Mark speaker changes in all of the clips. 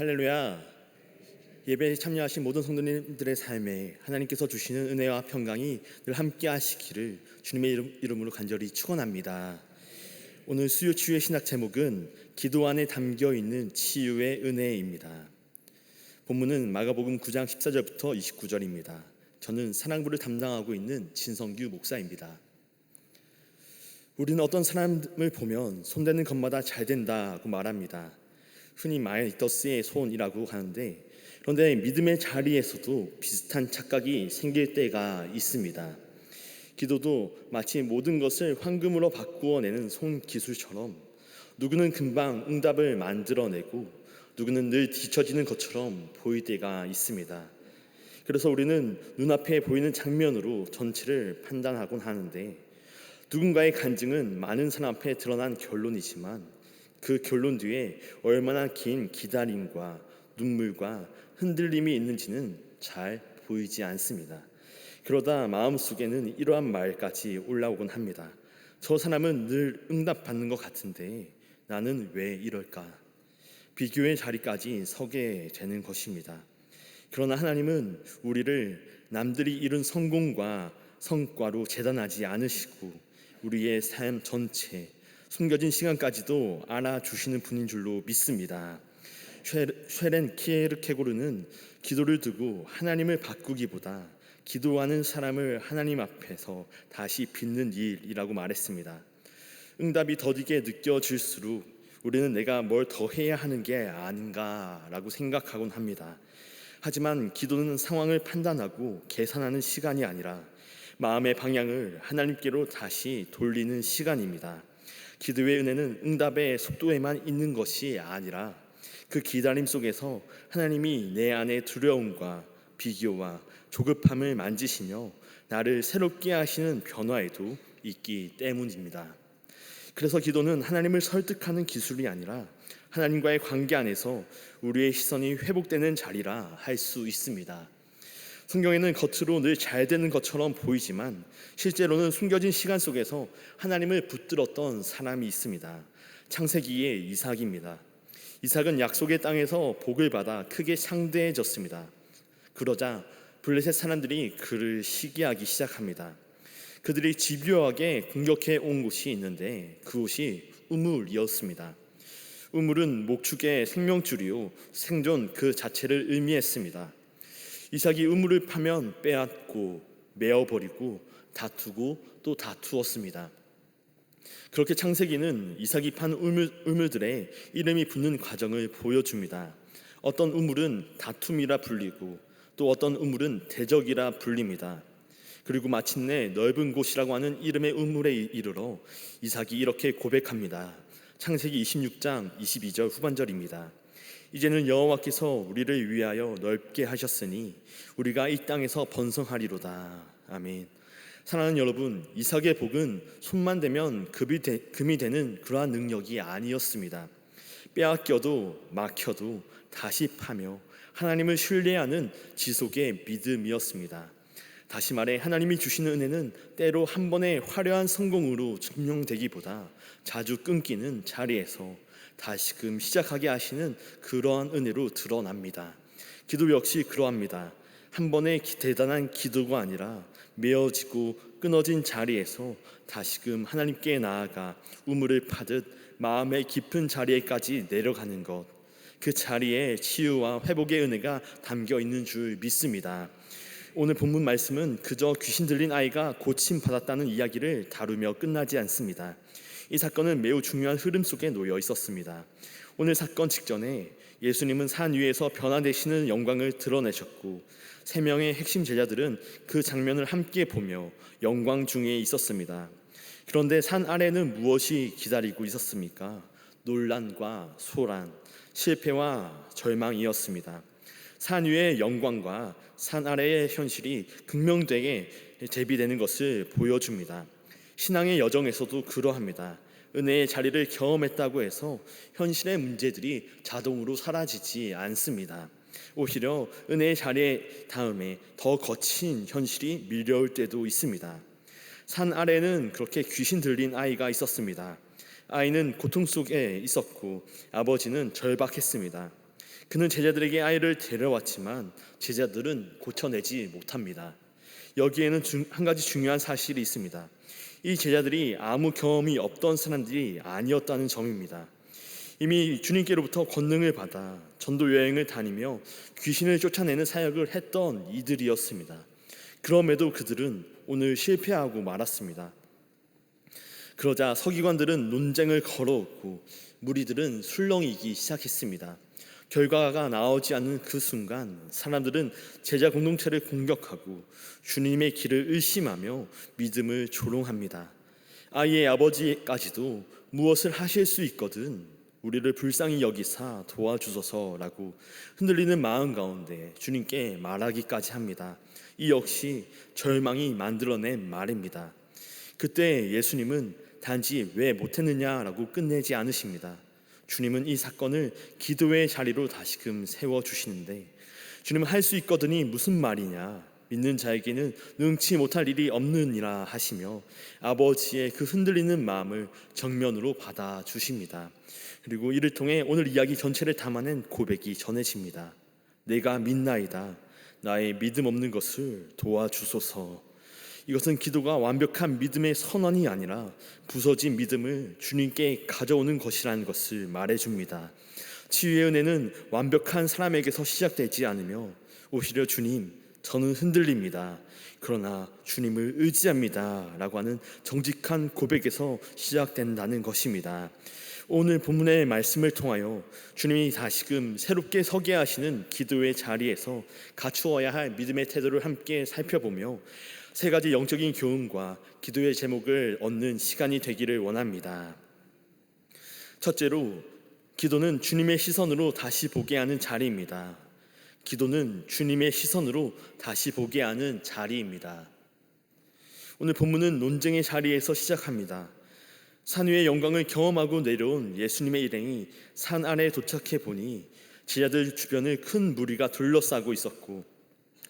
Speaker 1: 할렐루야. 예배에 참여하신 모든 성도님들의 삶에 하나님께서 주시는 은혜와 평강이 늘 함께 하시기를 주님의 이름으로 간절히 축원합니다. 오늘 수요 치유의 신학 제목은 기도 안에 담겨 있는 치유의 은혜입니다. 본문은 마가복음 9장 14절부터 29절입니다. 저는 사랑부를 담당하고 있는 진성규 목사입니다. 우리는 어떤 사람을 보면 손대는 것마다 잘 된다고 말합니다. 흔히 마이더스의 손이라고 하는데, 그런데 믿음의 자리에서도 비슷한 착각이 생길 때가 있습니다. 기도도 마치 모든 것을 황금으로 바꾸어내는 손기술처럼 누구는 금방 응답을 만들어내고 누구는 늘 뒤처지는 것처럼 보일 때가 있습니다. 그래서 우리는 눈앞에 보이는 장면으로 전체를 판단하곤 하는데, 누군가의 간증은 많은 사람 앞에 드러난 결론이지만 그 결론 뒤에 얼마나 긴 기다림과 눈물과 흔들림이 있는지는 잘 보이지 않습니다. 그러다 마음속에는 이러한 말까지 올라오곤 합니다. 저 사람은 늘 응답받는 것 같은데 나는 왜 이럴까? 비교의 자리까지 서게 되는 것입니다. 그러나 하나님은 우리를 남들이 이룬 성공과 성과로 재단하지 않으시고 우리의 삶 전체, 숨겨진 시간까지도 알아주시는 분인 줄로 믿습니다. 쉐렌 키에르케고르는 기도를 두고 하나님을 바꾸기보다 기도하는 사람을 하나님 앞에서 다시 빚는 일이라고 말했습니다. 응답이 더디게 느껴질수록 우리는 내가 뭘 더 해야 하는 게 아닌가라고 생각하곤 합니다. 하지만 기도는 상황을 판단하고 계산하는 시간이 아니라 마음의 방향을 하나님께로 다시 돌리는 시간입니다. 기도의 은혜는 응답의 속도에만 있는 것이 아니라 그 기다림 속에서 하나님이 내 안의 두려움과 비교와 조급함을 만지시며 나를 새롭게 하시는 변화에도 있기 때문입니다. 그래서 기도는 하나님을 설득하는 기술이 아니라 하나님과의 관계 안에서 우리의 시선이 회복되는 자리라 할 수 있습니다. 성경에는 겉으로 늘 잘 되는 것처럼 보이지만 실제로는 숨겨진 시간 속에서 하나님을 붙들었던 사람이 있습니다. 창세기의 이삭입니다. 이삭은 약속의 땅에서 복을 받아 크게 창대해졌습니다. 그러자 블레셋 사람들이 그를 시기하기 시작합니다. 그들이 집요하게 공격해 온 곳이 있는데 그곳이 우물이었습니다. 우물은 목축의 생명줄이요 생존 그 자체를 의미했습니다. 이삭이 우물을 파면 빼앗고 메어버리고 다투고 또 다투었습니다. 그렇게 창세기는 이삭이 판 우물들의 이름이 붙는 과정을 보여줍니다. 어떤 우물은 다툼이라 불리고 또 어떤 우물은 대적이라 불립니다. 그리고 마침내 넓은 곳이라고 하는 이름의 우물에 이르러 이삭이 이렇게 고백합니다. 창세기 26장 22절 후반절입니다. 이제는 여호와께서 우리를 위하여 넓게 하셨으니 우리가 이 땅에서 번성하리로다. 아멘. 사랑하는 여러분, 이삭의 복은 손만 대면 금이 되는 그러한 능력이 아니었습니다. 빼앗겨도 막혀도 다시 파며 하나님을 신뢰하는 지속의 믿음이었습니다. 다시 말해 하나님이 주시는 은혜는 때로 한 번의 화려한 성공으로 증명되기보다 자주 끊기는 자리에서 다시금 시작하게 하시는 그러한 은혜로 드러납니다. 기도 역시 그러합니다. 한 번의 대단한 기도가 아니라 메어지고 끊어진 자리에서 다시금 하나님께 나아가 우물을 파듯 마음의 깊은 자리에까지 내려가는 것, 그 자리에 치유와 회복의 은혜가 담겨 있는 줄 믿습니다. 오늘 본문 말씀은 그저 귀신 들린 아이가 고침받았다는 이야기를 다루며 끝나지 않습니다. 이 사건은 매우 중요한 흐름 속에 놓여 있었습니다. 오늘 사건 직전에 예수님은 산 위에서 변화되시는 영광을 드러내셨고 3명의 핵심 제자들은 그 장면을 함께 보며 영광 중에 있었습니다. 그런데 산 아래는 무엇이 기다리고 있었습니까? 논란과 소란, 실패와 절망이었습니다. 산 위의 영광과 산 아래의 현실이 극명되게 대비되는 것을 보여줍니다. 신앙의 여정에서도 그러합니다. 은혜의 자리를 경험했다고 해서 현실의 문제들이 자동으로 사라지지 않습니다. 오히려 은혜의 자리 다음에 더 거친 현실이 밀려올 때도 있습니다. 산 아래는 그렇게 귀신 들린 아이가 있었습니다. 아이는 고통 속에 있었고 아버지는 절박했습니다. 그는 제자들에게 아이를 데려왔지만 제자들은 고쳐내지 못합니다. 여기에는 한 가지 중요한 사실이 있습니다. 이 제자들이 아무 경험이 없던 사람들이 아니었다는 점입니다. 이미 주님께로부터 권능을 받아 전도 여행을 다니며 귀신을 쫓아내는 사역을 했던 이들이었습니다. 그럼에도 그들은 오늘 실패하고 말았습니다. 그러자 서기관들은 논쟁을 걸어오고 무리들은 술렁이기 시작했습니다. 결과가 나오지 않는 그 순간 사람들은 제자 공동체를 공격하고 주님의 길을 의심하며 믿음을 조롱합니다. 아이의 아버지까지도 무엇을 하실 수 있거든 우리를 불쌍히 여기사 도와주소서라고 흔들리는 마음 가운데 주님께 말하기까지 합니다. 이 역시 절망이 만들어낸 말입니다. 그때 예수님은 단지 왜 못했느냐라고 끝내지 않으십니다. 주님은 이 사건을 기도의 자리로 다시금 세워주시는데, 주님은 할 수 있거든이 무슨 말이냐, 믿는 자에게는 능치 못할 일이 없느니라 하시며 아버지의 그 흔들리는 마음을 정면으로 받아주십니다. 그리고 이를 통해 오늘 이야기 전체를 담아낸 고백이 전해집니다. 내가 믿나이다. 나의 믿음 없는 것을 도와주소서. 이것은 기도가 완벽한 믿음의 선언이 아니라 부서진 믿음을 주님께 가져오는 것이라는 것을 말해줍니다. 치유의 은혜는 완벽한 사람에게서 시작되지 않으며 오히려 주님, 저는 흔들립니다. 그러나 주님을 의지합니다. 라고 하는 정직한 고백에서 시작된다는 것입니다. 오늘 본문의 말씀을 통하여 주님이 다시금 새롭게 서게 하시는 기도의 자리에서 갖추어야 할 믿음의 태도를 함께 살펴보며 세 가지 영적인 교훈과 기도의 제목을 얻는 시간이 되기를 원합니다. 첫째로, 기도는 주님의 시선으로 다시 보게 하는 자리입니다. 기도는 주님의 시선으로 다시 보게 하는 자리입니다. 오늘 본문은 논쟁의 자리에서 시작합니다. 산 위의 영광을 경험하고 내려온 예수님의 일행이 산 아래에 도착해 보니 제자들 주변을 큰 무리가 둘러싸고 있었고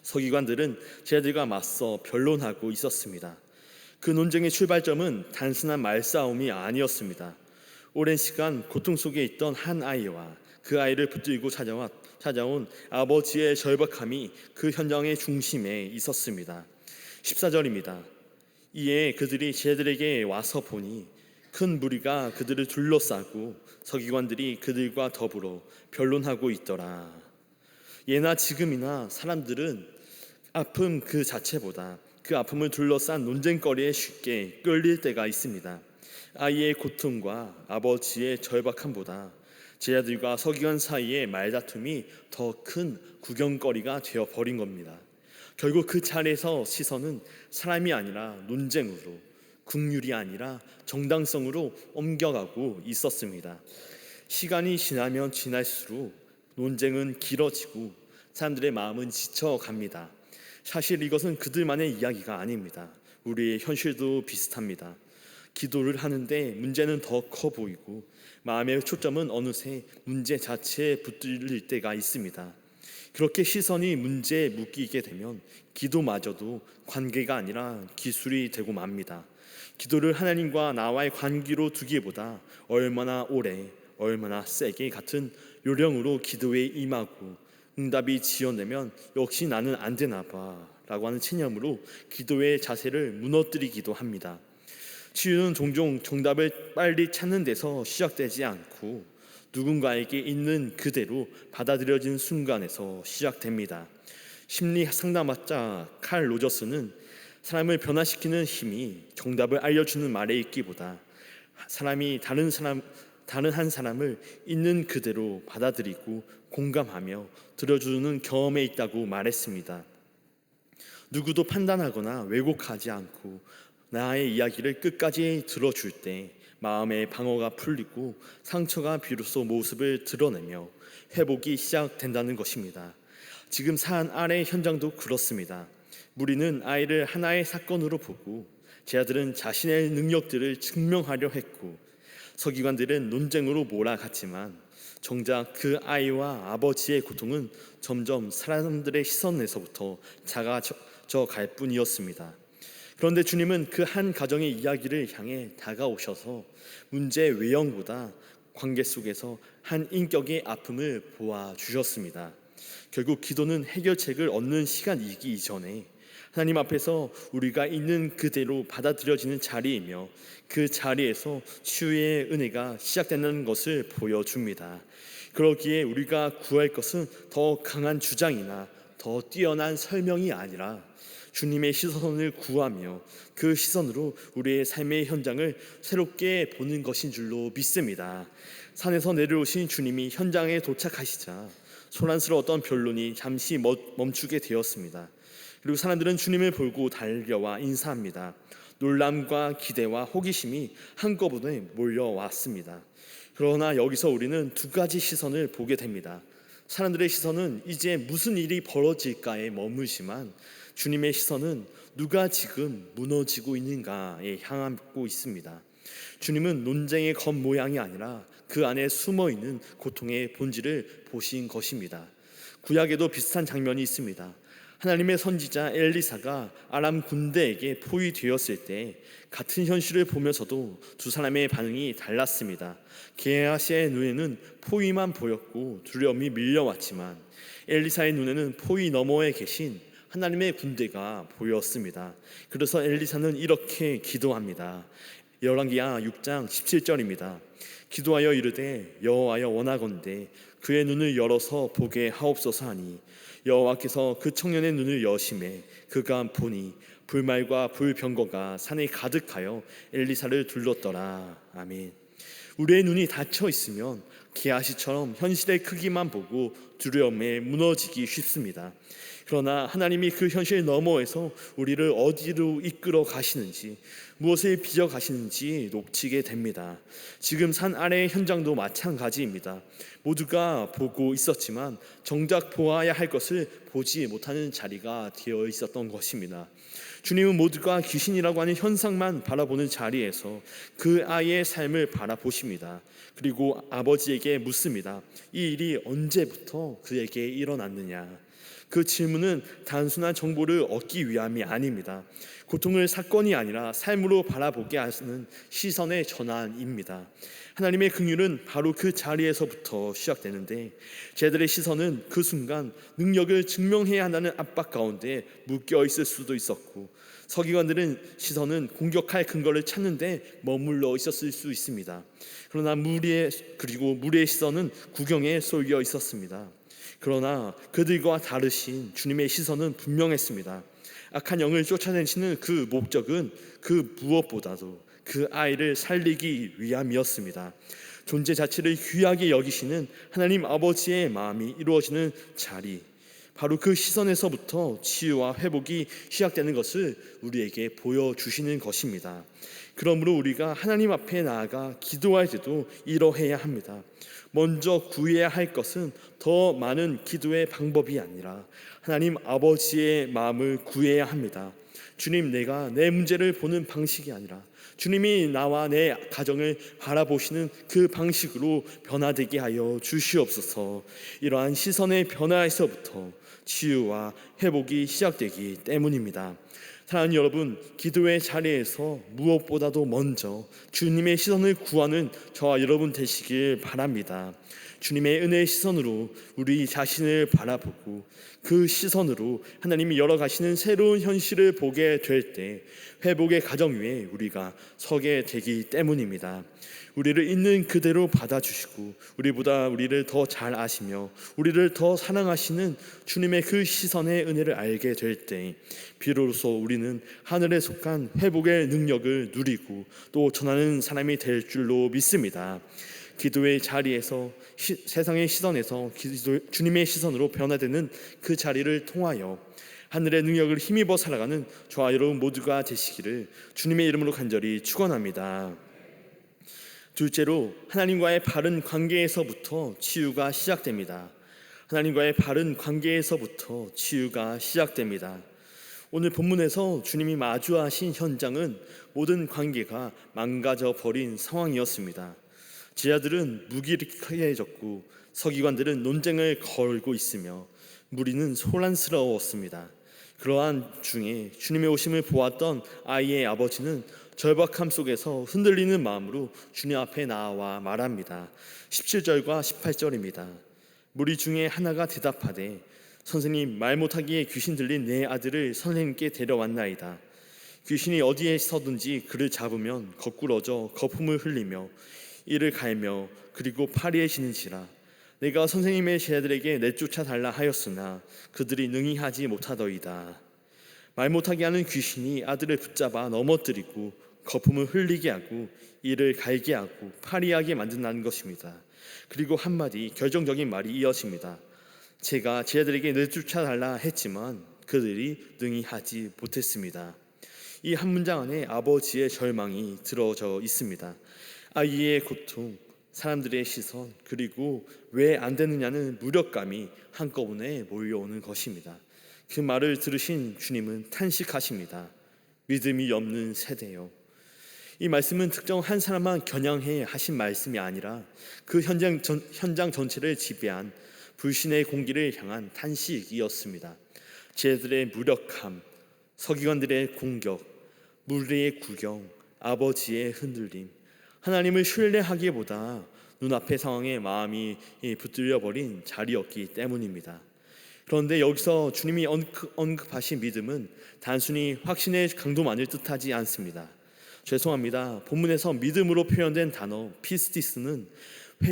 Speaker 1: 서기관들은 제자들과 맞서 변론하고 있었습니다. 그 논쟁의 출발점은 단순한 말싸움이 아니었습니다. 오랜 시간 고통 속에 있던 한 아이와 그 아이를 붙들고 찾아온 아버지의 절박함이 그 현장의 중심에 있었습니다. 14절입니다. 이에 그들이 제자들에게 와서 보니 큰 무리가 그들을 둘러싸고 서기관들이 그들과 더불어 변론하고 있더라. 예나 지금이나 사람들은 아픔 그 자체보다 그 아픔을 둘러싼 논쟁거리에 쉽게 끌릴 때가 있습니다. 아이의 고통과 아버지의 절박함보다 제자들과 서기관 사이의 말다툼이 더 큰 구경거리가 되어버린 겁니다. 결국 그 자리에서 시선은 사람이 아니라 논쟁으로, 긍휼이 아니라 정당성으로 옮겨가고 있었습니다. 시간이 지나면 지날수록 논쟁은 길어지고 사람들의 마음은 지쳐갑니다. 사실 이것은 그들만의 이야기가 아닙니다. 우리의 현실도 비슷합니다. 기도를 하는데 문제는 더 커 보이고 마음의 초점은 어느새 문제 자체에 붙들릴 때가 있습니다. 그렇게 시선이 문제에 묶이게 되면 기도마저도 관계가 아니라 기술이 되고 맙니다. 기도를 하나님과 나와의 관계로 두기보다 얼마나 오래, 얼마나 세게 같은 요령으로 기도에 임하고 응답이 지어내면 역시 나는 안 되나 봐 라고 하는 체념으로 기도의 자세를 무너뜨리기도 합니다. 치유는 종종 정답을 빨리 찾는 데서 시작되지 않고 누군가에게 있는 그대로 받아들여진 순간에서 시작됩니다. 심리 상담학자 칼 로저스는 사람을 변화시키는 힘이 정답을 알려주는 말에 있기보다 사람이 다른 한 사람을 있는 그대로 받아들이고 공감하며 들어주는 경험에 있다고 말했습니다. 누구도 판단하거나 왜곡하지 않고 나의 이야기를 끝까지 들어줄 때 마음의 방어가 풀리고 상처가 비로소 모습을 드러내며 회복이 시작된다는 것입니다. 지금 산 아래 현장도 그렇습니다. 무리는 아이를 하나의 사건으로 보고 제자들은 자신의 능력들을 증명하려 했고 서기관들은 논쟁으로 몰아갔지만 정작 그 아이와 아버지의 고통은 점점 사람들의 시선에서부터 작아져 갈 뿐이었습니다. 그런데 주님은 그 한 가정의 이야기를 향해 다가오셔서 문제의 외형보다 관계 속에서 한 인격의 아픔을 보아주셨습니다. 결국 기도는 해결책을 얻는 시간이기 이전에 하나님 앞에서 우리가 있는 그대로 받아들여지는 자리이며 그 자리에서 치유의 은혜가 시작되는 것을 보여줍니다. 그러기에 우리가 구할 것은 더 강한 주장이나 더 뛰어난 설명이 아니라 주님의 시선을 구하며 그 시선으로 우리의 삶의 현장을 새롭게 보는 것인 줄로 믿습니다. 산에서 내려오신 주님이 현장에 도착하시자 소란스러웠던 변론이 잠시 멈추게 되었습니다. 그리고 사람들은 주님을 보고 달려와 인사합니다. 놀람과 기대와 호기심이 한꺼번에 몰려왔습니다. 그러나 여기서 우리는 두 가지 시선을 보게 됩니다. 사람들의 시선은 이제 무슨 일이 벌어질까에 머물지만 주님의 시선은 누가 지금 무너지고 있는가에 향하고 있습니다. 주님은 논쟁의 겉모양이 아니라 그 안에 숨어있는 고통의 본질을 보신 것입니다. 구약에도 비슷한 장면이 있습니다. 하나님의 선지자 엘리사가 아람 군대에게 포위되었을 때 같은 현실을 보면서도 두 사람의 반응이 달랐습니다. 게하시의 눈에는 포위만 보였고 두려움이 밀려왔지만 엘리사의 눈에는 포위 너머에 계신 하나님의 군대가 보였습니다. 그래서 엘리사는 이렇게 기도합니다. 열왕기하 6장 17절입니다. 기도하여 이르되 여호와여 원하건대 그의 눈을 열어서 보게 하옵소서 하니 여호와께서 그 청년의 눈을 여심해 그가 보니 불말과 불병거가 산에 가득하여 엘리사를 둘렀더라. 아멘. 우리의 눈이 닫혀 있으면 게하시처럼 현실의 크기만 보고 두려움에 무너지기 쉽습니다. 그러나 하나님이 그 현실 너머에서 우리를 어디로 이끌어 가시는지, 무엇을 빚어 가시는지 놓치게 됩니다. 지금 산 아래의 현장도 마찬가지입니다. 모두가 보고 있었지만 정작 보아야 할 것을 보지 못하는 자리가 되어 있었던 것입니다. 주님은 모두가 귀신이라고 하는 현상만 바라보는 자리에서 그 아이의 삶을 바라보십니다. 그리고 아버지에게 묻습니다. 이 일이 언제부터 그에게 일어났느냐? 그 질문은 단순한 정보를 얻기 위함이 아닙니다. 고통을 사건이 아니라 삶으로 바라보게 하는 시선의 전환입니다. 하나님의 긍휼은 바로 그 자리에서부터 시작되는데 제들의 시선은 그 순간 능력을 증명해야 한다는 압박 가운데 묶여 있을 수도 있었고, 서기관들은 시선은 공격할 근거를 찾는데 머물러 있었을 수 있습니다. 그러나 무리의 시선은 구경에 쏠려 있었습니다. 그러나 그들과 다르신 주님의 시선은 분명했습니다. 악한 영을 쫓아내시는 그 목적은 그 무엇보다도 그 아이를 살리기 위함이었습니다. 존재 자체를 귀하게 여기시는 하나님 아버지의 마음이 이루어지는 자리, 바로 그 시선에서부터 치유와 회복이 시작되는 것을 우리에게 보여주시는 것입니다. 그러므로 우리가 하나님 앞에 나아가 기도할 때도 이러해야 합니다. 먼저 구해야 할 것은 더 많은 기도의 방법이 아니라 하나님 아버지의 마음을 구해야 합니다. 주님, 내가 내 문제를 보는 방식이 아니라 주님이 나와 내 가정을 바라보시는 그 방식으로 변화되게 하여 주시옵소서. 이러한 시선의 변화에서부터 치유와 회복이 시작되기 때문입니다. 사랑하는 여러분, 기도의 자리에서 무엇보다도 먼저 주님의 시선을 구하는 저와 여러분 되시길 바랍니다. 주님의 은혜의 시선으로 우리 자신을 바라보고 그 시선으로 하나님이 열어가시는 새로운 현실을 보게 될 때 회복의 가정 위에 우리가 서게 되기 때문입니다. 우리를 있는 그대로 받아주시고 우리보다 우리를 더 잘 아시며 우리를 더 사랑하시는 주님의 그 시선의 은혜를 알게 될 때 비로소 우리는 하늘에 속한 회복의 능력을 누리고 또 전하는 사람이 될 줄로 믿습니다. 기도의 자리에서 세상의 시선에서 주님의 시선으로 변화되는 그 자리를 통하여 하늘의 능력을 힘입어 살아가는 저와 여러분 모두가 되시기를 주님의 이름으로 간절히 축원합니다. 둘째로, 하나님과의 바른 관계에서부터 치유가 시작됩니다. 하나님과의 바른 관계에서부터 치유가 시작됩니다. 오늘 본문에서 주님이 마주하신 현장은 모든 관계가 망가져 버린 상황이었습니다. 제자들은 무기력해졌고 서기관들은 논쟁을 걸고 있으며 무리는 소란스러웠습니다. 그러한 중에 주님의 오심을 보았던 아이의 아버지는 절박함 속에서 흔들리는 마음으로 주님 앞에 나와 말합니다. 17절과 18절입니다. 무리 중에 하나가 대답하되 선생님, 말 못하기에 귀신 들린 내 아들을 선생님께 데려왔나이다. 귀신이 어디에 서든지 그를 잡으면 거꾸러져 거품을 흘리며 이를 갈며 그리고 파리에 지는지라. 내가 선생님의 제자들에게 내쫓아 달라 하였으나 그들이 능히 하지 못하더이다. 말 못하게 하는 귀신이 아들을 붙잡아 넘어뜨리고 거품을 흘리게 하고 이를 갈게 하고 파리하게 만든다는 것입니다. 그리고 한마디 결정적인 말이 이어집니다. 제가 제자들에게 내쫓아 달라 했지만 그들이 능히 하지 못했습니다. 이 한 문장 안에 아버지의 절망이 들어져 있습니다. 아이의 고통, 사람들의 시선, 그리고 왜 안 되느냐는 무력감이 한꺼번에 몰려오는 것입니다. 그 말을 들으신 주님은 탄식하십니다. 믿음이 없는 세대요. 이 말씀은 특정 한 사람만 겨냥해 하신 말씀이 아니라 그 현장 전체를 지배한 불신의 공기를 향한 탄식이었습니다. 제자들의 무력함, 서기관들의 공격, 무리의 구경, 아버지의 흔들림, 하나님을 신뢰하기보다 눈앞의 상황에 마음이 붙들려버린 자리였기 때문입니다. 그런데 여기서 주님이 언급하신 믿음은 단순히 확신의 강도만을 뜻하지 않습니다. 죄송합니다. 본문에서 믿음으로 표현된 단어 피스티스는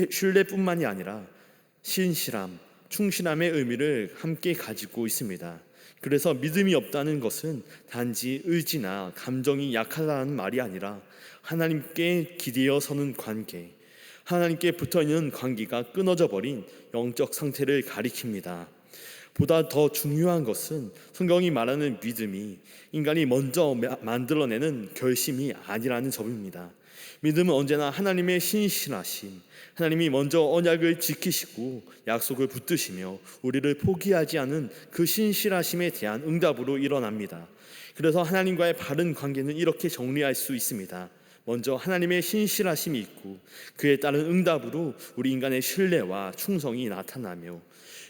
Speaker 1: 신뢰뿐만이 아니라 신실함, 충실함의 의미를 함께 가지고 있습니다. 그래서 믿음이 없다는 것은 단지 의지나 감정이 약하다는 말이 아니라 하나님께 기대어 서는 관계, 하나님께 붙어있는 관계가 끊어져 버린 영적 상태를 가리킵니다. 보다 더 중요한 것은 성경이 말하는 믿음이 인간이 먼저 만들어내는 결심이 아니라는 점입니다. 믿음은 언제나 하나님의 신실하심, 하나님이 먼저 언약을 지키시고 약속을 붙드시며 우리를 포기하지 않은 그 신실하심에 대한 응답으로 일어납니다. 그래서 하나님과의 바른 관계는 이렇게 정리할 수 있습니다. 먼저 하나님의 신실하심이 있고 그에 따른 응답으로 우리 인간의 신뢰와 충성이 나타나며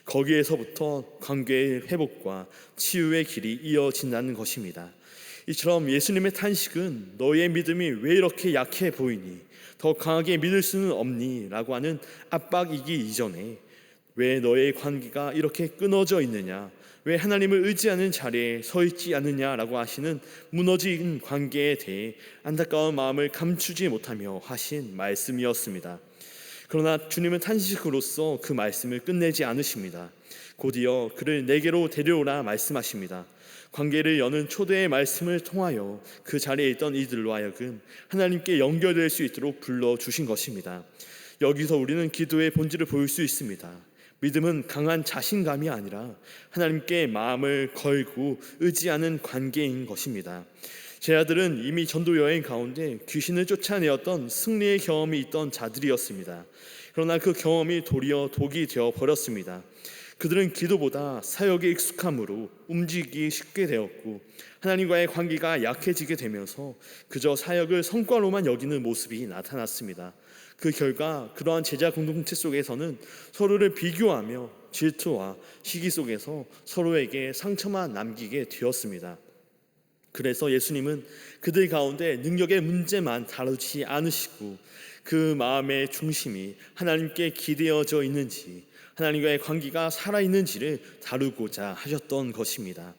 Speaker 1: 거기에서부터 관계의 회복과 치유의 길이 이어진다는 것입니다. 이처럼 예수님의 탄식은 너의 믿음이 왜 이렇게 약해 보이니? 더 강하게 믿을 수는 없니? 라고 하는 압박이기 이전에 왜 너의 관계가 이렇게 끊어져 있느냐? 왜 하나님을 의지하는 자리에 서 있지 않느냐라고 하시는 무너진 관계에 대해 안타까운 마음을 감추지 못하며 하신 말씀이었습니다. 그러나 주님은 탄식으로서 그 말씀을 끝내지 않으십니다. 곧이어 그를 내게로 데려오라 말씀하십니다. 관계를 여는 초대의 말씀을 통하여 그 자리에 있던 이들로 하여금 하나님께 연결될 수 있도록 불러주신 것입니다. 여기서 우리는 기도의 본질을 볼 수 있습니다. 믿음은 강한 자신감이 아니라 하나님께 마음을 걸고 의지하는 관계인 것입니다. 제자들은 이미 전도 여행 가운데 귀신을 쫓아내었던 승리의 경험이 있던 자들이었습니다. 그러나 그 경험이 도리어 독이 되어 버렸습니다. 그들은 기도보다 사역에 익숙함으로 움직이기 쉽게 되었고 하나님과의 관계가 약해지게 되면서 그저 사역을 성과로만 여기는 모습이 나타났습니다. 그 결과 그러한 제자 공동체 속에서는 서로를 비교하며 질투와 시기 속에서 서로에게 상처만 남기게 되었습니다. 그래서 예수님은 그들 가운데 능력의 문제만 다루지 않으시고 그 마음의 중심이 하나님께 기대어져 있는지 하나님과의 관계가 살아있는지를 다루고자 하셨던 것입니다.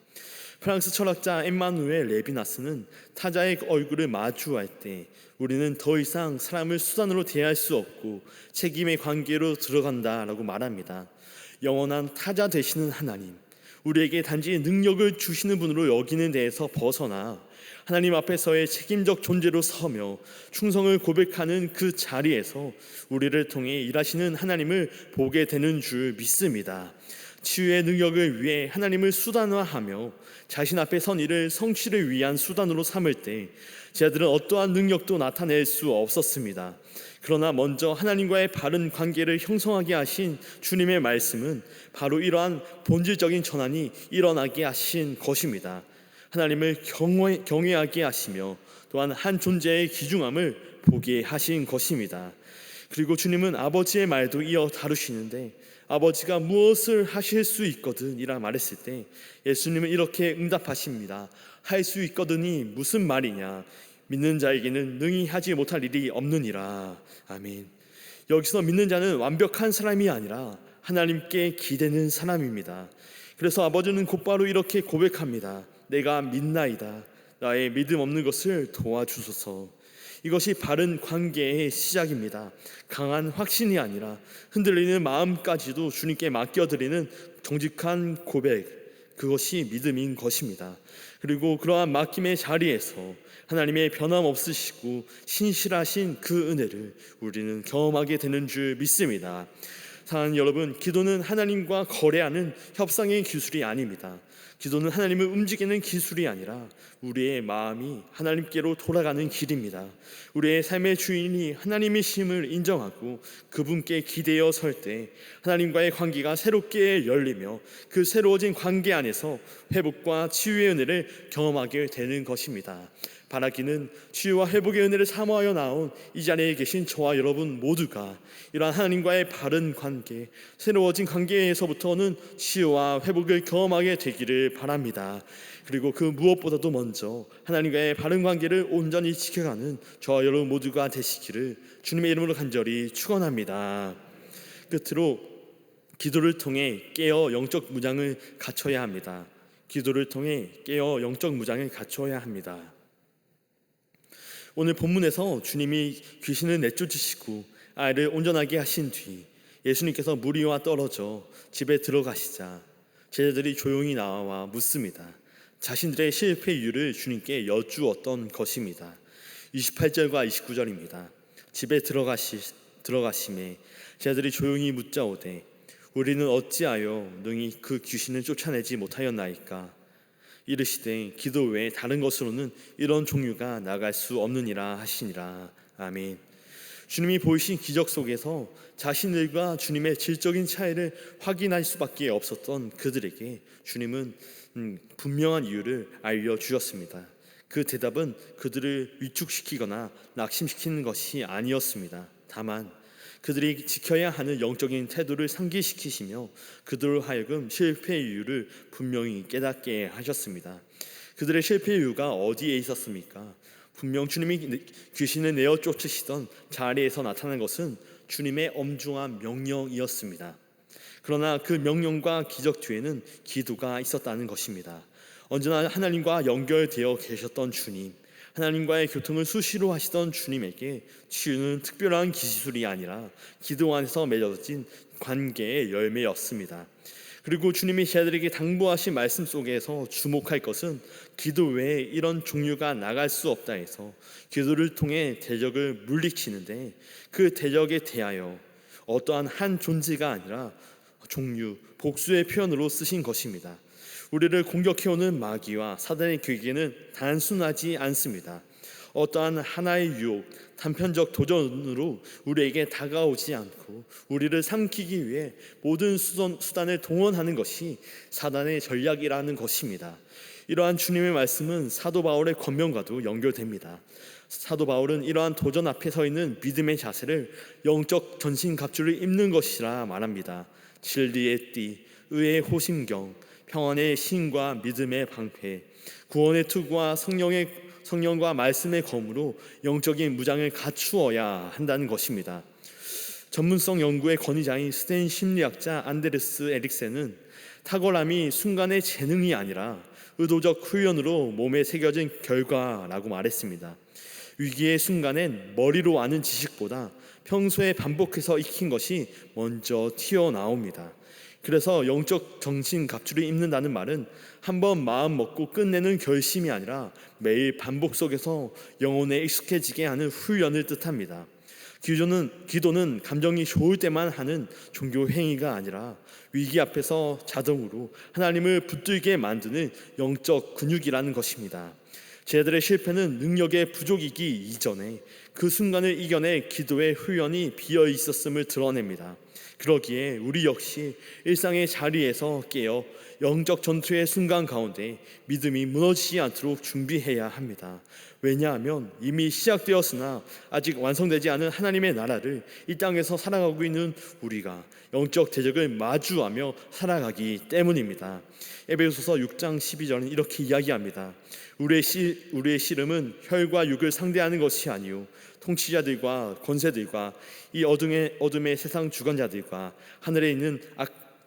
Speaker 1: 프랑스 철학자 엠마누엘 레비나스는 타자의 얼굴을 마주할 때 우리는 더 이상 사람을 수단으로 대할 수 없고 책임의 관계로 들어간다라고 말합니다. 영원한 타자 되시는 하나님, 우리에게 단지 능력을 주시는 분으로 여기는 데에서 벗어나 하나님 앞에서의 책임적 존재로 서며 충성을 고백하는 그 자리에서 우리를 통해 일하시는 하나님을 보게 되는 줄 믿습니다. 치유의 능력을 위해 하나님을 수단화하며 자신 앞에 선 일을 성취를 위한 수단으로 삼을 때 제자들은 어떠한 능력도 나타낼 수 없었습니다. 그러나 먼저 하나님과의 바른 관계를 형성하게 하신 주님의 말씀은 바로 이러한 본질적인 전환이 일어나게 하신 것입니다. 하나님을 경외하게 하시며 또한 한 존재의 귀중함을 보게 하신 것입니다. 그리고 주님은 아버지의 말도 이어 다루시는데 아버지가 무엇을 하실 수 있거든 이라 말했을 때 예수님은 이렇게 응답하십니다. 할 수 있거든이 무슨 말이냐? 믿는 자에게는 능히 하지 못할 일이 없느니라. 아멘. 여기서 믿는 자는 완벽한 사람이 아니라 하나님께 기대는 사람입니다. 그래서 아버지는 곧바로 이렇게 고백합니다. 내가 믿나이다. 나의 믿음 없는 것을 도와주소서. 이것이 바른 관계의 시작입니다. 강한 확신이 아니라 흔들리는 마음까지도 주님께 맡겨드리는 정직한 고백, 그것이 믿음인 것입니다. 그리고 그러한 맡김의 자리에서 하나님의 변함없으시고 신실하신 그 은혜를 우리는 경험하게 되는 줄 믿습니다. 사랑하는 여러분, 기도는 하나님과 거래하는 협상의 기술이 아닙니다. 기도는 하나님을 움직이는 기술이 아니라 우리의 마음이 하나님께로 돌아가는 길입니다. 우리의 삶의 주인이 하나님이심을 인정하고 그분께 기대어 설 때 하나님과의 관계가 새롭게 열리며 그 새로워진 관계 안에서 회복과 치유의 은혜를 경험하게 되는 것입니다. 바라기는 치유와 회복의 은혜를 사모하여 나온 이 자리에 계신 저와 여러분 모두가 이러한 하나님과의 바른 관계, 새로워진 관계에서부터는 치유와 회복을 경험하게 되기를 바랍니다. 그리고 그 무엇보다도 먼저 하나님과의 바른 관계를 온전히 지켜가는 저와 여러분 모두가 되시기를 주님의 이름으로 간절히 축원합니다. 끝으로 기도를 통해 깨어 영적 무장을 갖춰야 합니다. 기도를 통해 깨어 영적 무장을 갖춰야 합니다. 오늘 본문에서 주님이 귀신을 내쫓으시고 아이를 온전하게 하신 뒤 예수님께서 무리와 떨어져 집에 들어가시자 제자들이 조용히 나와 묻습니다. 자신들의 실패 이유를 주님께 여쭈었던 것입니다. 28절과 29절입니다. 집에 들어가심에 제자들이 조용히 묻자오되 우리는 어찌하여 능히 그 귀신을 쫓아내지 못하였나이까? 이르시되 기도 외에 다른 것으로는 이런 종류가 나갈 수 없느니라 하시니라. 아멘. 주님이 보이신 기적 속에서 자신들과 주님의 질적인 차이를 확인할 수밖에 없었던 그들에게 주님은 분명한 이유를 알려주셨습니다. 그 대답은 그들을 위축시키거나 낙심시키는 것이 아니었습니다. 다만 그들이 지켜야 하는 영적인 태도를 상기시키시며 그들로 하여금 실패의 이유를 분명히 깨닫게 하셨습니다. 그들의 실패의 이유가 어디에 있었습니까? 분명 주님이 귀신을 내어 쫓으시던 자리에서 나타난 것은 주님의 엄중한 명령이었습니다. 그러나 그 명령과 기적 뒤에는 기도가 있었다는 것입니다. 언제나 하나님과 연결되어 계셨던 주님, 하나님과의 교통을 수시로 하시던 주님에게 치유는 특별한 기술이 아니라 기도 안에서 맺어진 관계의 열매였습니다. 그리고 주님이 제자들에게 당부하신 말씀 속에서 주목할 것은 기도 외에 이런 종류가 나갈 수 없다 해서 기도를 통해 대적을 물리치는데 그 대적에 대하여 어떠한 한 존재가 아니라 종류, 복수의 표현으로 쓰신 것입니다. 우리를 공격해오는 마귀와 사단의 괴계는 단순하지 않습니다. 어떠한 하나의 유혹, 단편적 도전으로 우리에게 다가오지 않고 우리를 삼키기 위해 모든 수단을 동원하는 것이 사단의 전략이라는 것입니다. 이러한 주님의 말씀은 사도 바울의 권면과도 연결됩니다. 사도 바울은 이러한 도전 앞에 서 있는 믿음의 자세를 영적 전신갑주를 입는 것이라 말합니다. 진리의 띠, 의의 호심경, 평안의 신과 믿음의 방패, 구원의 투구와 성령과 말씀의 검으로 영적인 무장을 갖추어야 한다는 것입니다. 전문성 연구의 권위자인 스탠 심리학자 안데르스 에릭센은 탁월함이 순간의 재능이 아니라 의도적 훈련으로 몸에 새겨진 결과라고 말했습니다. 위기의 순간엔 머리로 아는 지식보다 평소에 반복해서 익힌 것이 먼저 튀어나옵니다. 그래서 영적 정신 갑주를 입는다는 말은 한번 마음 먹고 끝내는 결심이 아니라 매일 반복 속에서 영혼에 익숙해지게 하는 훈련을 뜻합니다. 기도는 감정이 좋을 때만 하는 종교 행위가 아니라 위기 앞에서 자동으로 하나님을 붙들게 만드는 영적 근육이라는 것입니다. 제자들의 실패는 능력의 부족이기 이전에 그 순간을 이겨내 기도의 후연이 비어 있었음을 드러냅니다. 그러기에 우리 역시 일상의 자리에서 깨어 영적 전투의 순간 가운데 믿음이 무너지지 않도록 준비해야 합니다. 왜냐하면 이미 시작되었으나 아직 완성되지 않은 하나님의 나라를 이 땅에서 살아가고 있는 우리가 영적 대적을 마주하며 살아가기 때문입니다. 에베소서 6장 12절은 이렇게 이야기합니다. 우리의 씨름은 혈과 육을 상대하는 것이 아니요 통치자들과 권세들과 이 어둠의 세상 주관자들과 하늘에 있는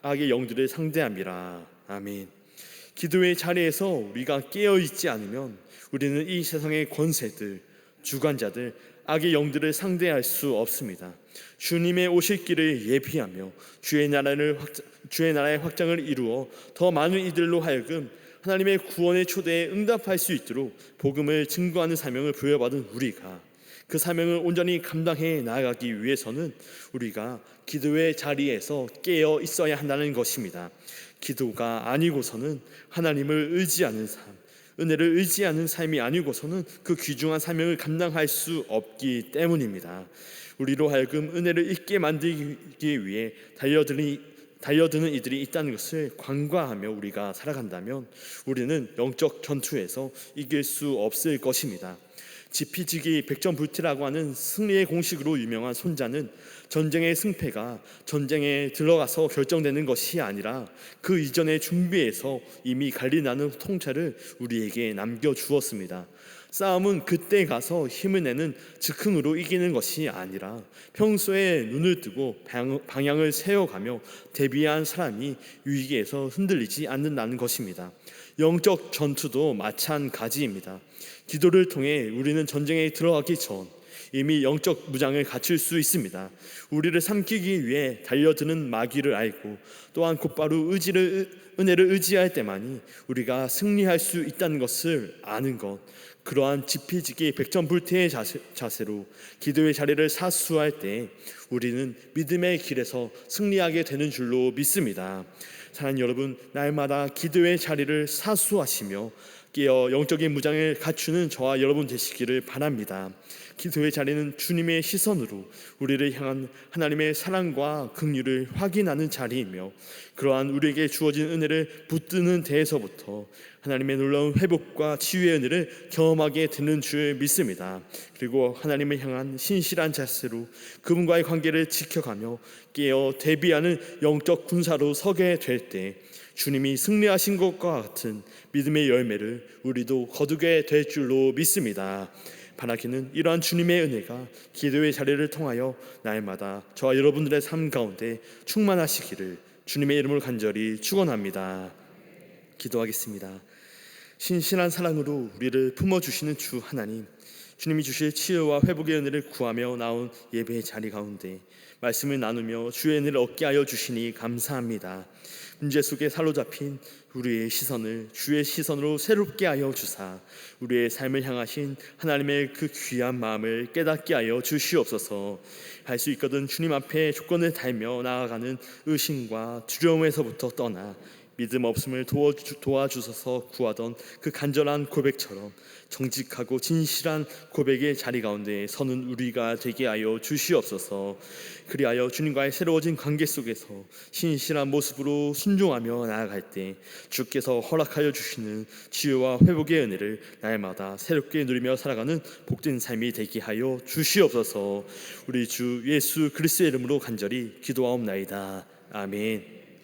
Speaker 1: 악의 영들을 상대함이라. 아멘. 기도의 자리에서 우리가 깨어있지 않으면 우리는 이 세상의 권세들, 주관자들, 악의 영들을 상대할 수 없습니다. 주님의 오실 길을 예비하며 주의 나라의 확장을 이루어 더 많은 이들로 하여금 하나님의 구원의 초대에 응답할 수 있도록 복음을 증거하는 사명을 부여받은 우리가 그 사명을 온전히 감당해 나아가기 위해서는 우리가 기도의 자리에서 깨어 있어야 한다는 것입니다. 기도가 아니고서는 하나님을 의지하는 삶, 은혜를 의지하는 삶이 아니고서는 그 귀중한 사명을 감당할 수 없기 때문입니다. 우리로 하여금 은혜를 잊게 만들기 위해 달려드는 이들이 있다는 것을 간과하며 우리가 살아간다면 우리는 영적 전투에서 이길 수 없을 것입니다. 지피지기 백전불태라고 하는 승리의 공식으로 유명한 손자는 전쟁의 승패가 전쟁에 들어가서 결정되는 것이 아니라 그 이전의 준비에서 이미 관리나는 통찰을 우리에게 남겨주었습니다. 싸움은 그때 가서 힘을 내는 즉흥으로 이기는 것이 아니라 평소에 눈을 뜨고 방향을 세워가며 대비한 사람이 위기에서 흔들리지 않는다는 것입니다. 영적 전투도 마찬가지입니다. 기도를 통해 우리는 전쟁에 들어가기 전 이미 영적 무장을 갖출 수 있습니다. 우리를 삼키기 위해 달려드는 마귀를 알고 또한 곧바로 은혜를 의지할 때만이 우리가 승리할 수 있다는 것을 아는 것, 그러한 지피지기 백전불태의 자세로 기도의 자리를 사수할 때 우리는 믿음의 길에서 승리하게 되는 줄로 믿습니다. 사랑하는 여러분, 날마다 기도의 자리를 사수하시며 깨어 영적인 무장을 갖추는 저와 여러분 되시기를 바랍니다. 기도의 자리는 주님의 시선으로 우리를 향한 하나님의 사랑과 긍휼을 확인하는 자리이며 그러한 우리에게 주어진 은혜를 붙드는 데에서부터 하나님의 놀라운 회복과 치유의 은혜를 경험하게 되는 줄 믿습니다. 그리고 하나님을 향한 신실한 자세로 그분과의 관계를 지켜가며 깨어 대비하는 영적 군사로 서게 될 때 주님이 승리하신 것과 같은 믿음의 열매를 우리도 거두게 될 줄로 믿습니다. 바라기는 이러한 주님의 은혜가 기도의 자리를 통하여 날마다 저와 여러분들의 삶 가운데 충만하시기를 주님의 이름으로 간절히 축원합니다. 기도하겠습니다. 신실한 사랑으로 우리를 품어주시는 주 하나님, 주님이 주실 치유와 회복의 은혜를 구하며 나온 예배의 자리 가운데 말씀을 나누며 주의 은혜를 얻게 하여 주시니 감사합니다. 문제 속에 사로잡힌 우리의 시선을 주의 시선으로 새롭게 하여 주사 우리의 삶을 향하신 하나님의 그 귀한 마음을 깨닫게 하여 주시옵소서. 할 수 있거든 주님 앞에 조건을 달며 나아가는 의심과 두려움에서부터 떠나 믿음 없음을 도와주셔서 구하던 그 간절한 고백처럼 정직하고 진실한 고백의 자리 가운데 서는 우리가 되게 하여 주시옵소서. 그리하여 주님과의 새로워진 관계 속에서 신실한 모습으로 순종하며 나아갈 때 주께서 허락하여 주시는 치유와 회복의 은혜를 날마다 새롭게 누리며 살아가는 복된 삶이 되게 하여 주시옵소서. 우리 주 예수 그리스도의 이름으로 간절히 기도하옵나이다. 아멘.